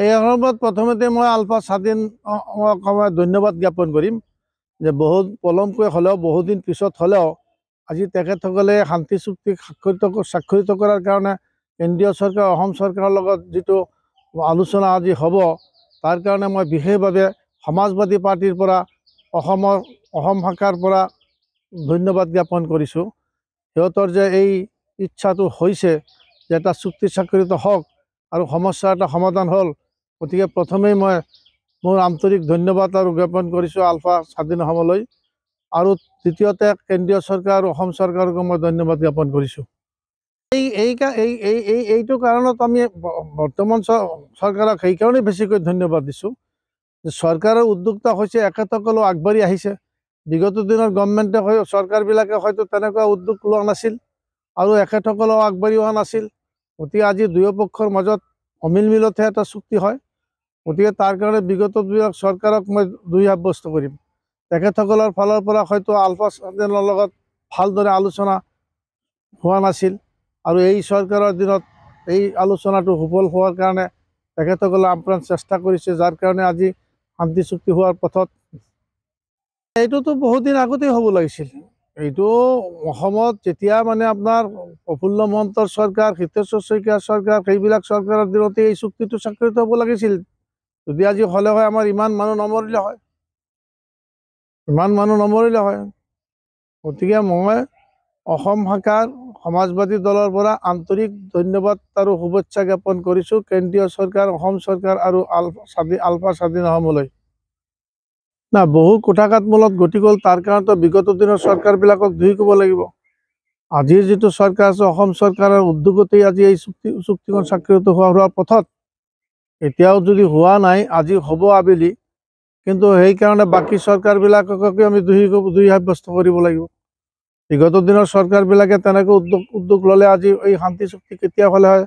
এই সময়ত প্ৰথমতে মই আলফা স্বাধীন ধন্যবাদ জ্ঞাপন কৰিম যে বহুত পলমকৈ হ'লেও বহুদিন পিছত হ'লেও আজি তেখেতসকলে শান্তি চুক্তি স্বাক্ষৰিত কৰাৰ কাৰণে কেন্দ্ৰীয় চৰকাৰ অসম চৰকাৰৰ লগত যিটো আলোচনা আজি হ'ব তাৰ কাৰণে মই বিশেষভাৱে সমাজবাদী পাৰ্টিৰ পৰা অসম শাখাৰ পৰা ধন্যবাদ জ্ঞাপন কৰিছোঁ। সিহঁতৰ যে এই ইচ্ছাটো হৈছে যে এটা চুক্তি স্বাক্ষৰিত হওক আৰু সমস্যা এটা সমাধান হ'ল, গতিকে প্ৰথমেই মই মোৰ আন্তৰিক ধন্যবাদ আৰু জ্ঞাপন কৰিছোঁ আলফা স্বাধীন অসমলৈ। আৰু দ্বিতীয়তে কেন্দ্ৰীয় চৰকাৰ আৰু অসম চৰকাৰকো মই ধন্যবাদ জ্ঞাপন কৰিছোঁ। এইটো কাৰণত আমি বৰ্তমান চৰকাৰক সেইকাৰণেই বেছিকৈ ধন্যবাদ দিছোঁ যে চৰকাৰৰ উদ্যোক্তা হৈছে এখেতসকলেও আগবাঢ়ি আহিছে। বিগত দিনৰ গভৰ্ণমেণ্টে চৰকাৰবিলাকে হয়তো তেনেকুৱা উদ্যোগ লোৱা নাছিল আৰু এখেতসকলেও আগবাঢ়ি অহা নাছিল। গতিকে আজি দুয়ো পক্ষৰ মাজত অমিল মিলতহে এটা চুক্তি হয়। গতিকে তাৰ কাৰণে বিগত চৰকাৰক মই দুই সাব্যস্ত কৰিম। তেখেতসকলৰ ফালৰ পৰা হয়তো আলফা স্বাধীনৰ লগত ভালদৰে আলোচনা হোৱা নাছিল আৰু এই চৰকাৰৰ দিনত এই আলোচনাটো সফল হোৱাৰ কাৰণে তেখেতসকলে আপ্ৰাণ চেষ্টা কৰিছে, যাৰ কাৰণে আজি শান্তি চুক্তি হোৱাৰ পথত। এইটোতো বহুত দিন আগতেই হ'ব লাগিছিল। এইটো অসমত যেতিয়া মানে আপোনাৰ প্ৰফুল্ল মহন্তৰ চৰকাৰ, হিতেশ্বৰ শইকীয়াৰ চৰকাৰ, সেইবিলাক চৰকাৰৰ দিনতে এই চুক্তিটো স্বাক্ষৰিত হ'ব লাগিছিল। যদি আজি হ'লে হয় আমাৰ ইমান মানুহ নমৰিলে হয়। গতিকে মই অসম শাখাৰ সমাজবাদী দলৰ পৰা আন্তৰিক ধন্যবাদ আৰু শুভেচ্ছা জ্ঞাপন কৰিছোঁ কেন্দ্ৰীয় চৰকাৰ, অসম চৰকাৰ আৰু আলফা স্বাধীন অসমলৈ। বহু কুঠাঘাত মূলত গতি গ'ল, তাৰ কাৰণেতো বিগত দিনৰ চৰকাৰবিলাকক ধুই ক'ব লাগিব। আজিৰ যিটো চৰকাৰ আছে অসম চৰকাৰৰ উদ্যোগতেই আজি এই চুক্তিখন স্বাক্ষৰিত হোৱাৰ পথত। এতিয়াও যদি হোৱা নাই, আজি হ'ব আবেলি, কিন্তু সেইকাৰণে বাকী চৰকাৰবিলাককে আমি দুই সাব্যস্ত কৰিব লাগিব। বিগত দিনৰ চৰকাৰবিলাকে তেনেকৈ উদ্যোগ ল'লে আজি এই শান্তি চুক্তি কেতিয়া হ'লে হয়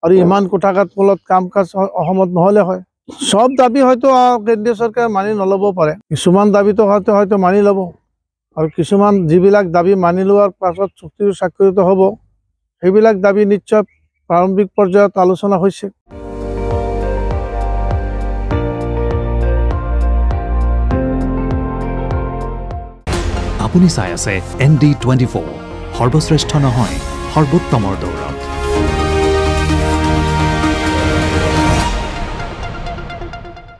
আৰু ইমান কুঠাঘাত মূলত কাম কাজ অসমত নহ'লে হয়। সব দাবী হয়তো কেন্দ্ৰীয় চৰকাৰে মানি নল'ব পাৰে, কিছুমান দাবীটো হয়তো মানি ল'ব আৰু কিছুমান যিবিলাক দাবী মানি লোৱাৰ পাছত চুক্তিটো স্বাক্ষৰিত হ'ব সেইবিলাক দাবী নিশ্চয় প্ৰাৰম্ভিক পৰ্যায়ত আলোচনা হৈছে। আপুনি চাই আছে ND24, সৰ্বশ্ৰেষ্ঠ নহয় সৰ্বোত্তমৰ দৌৰা।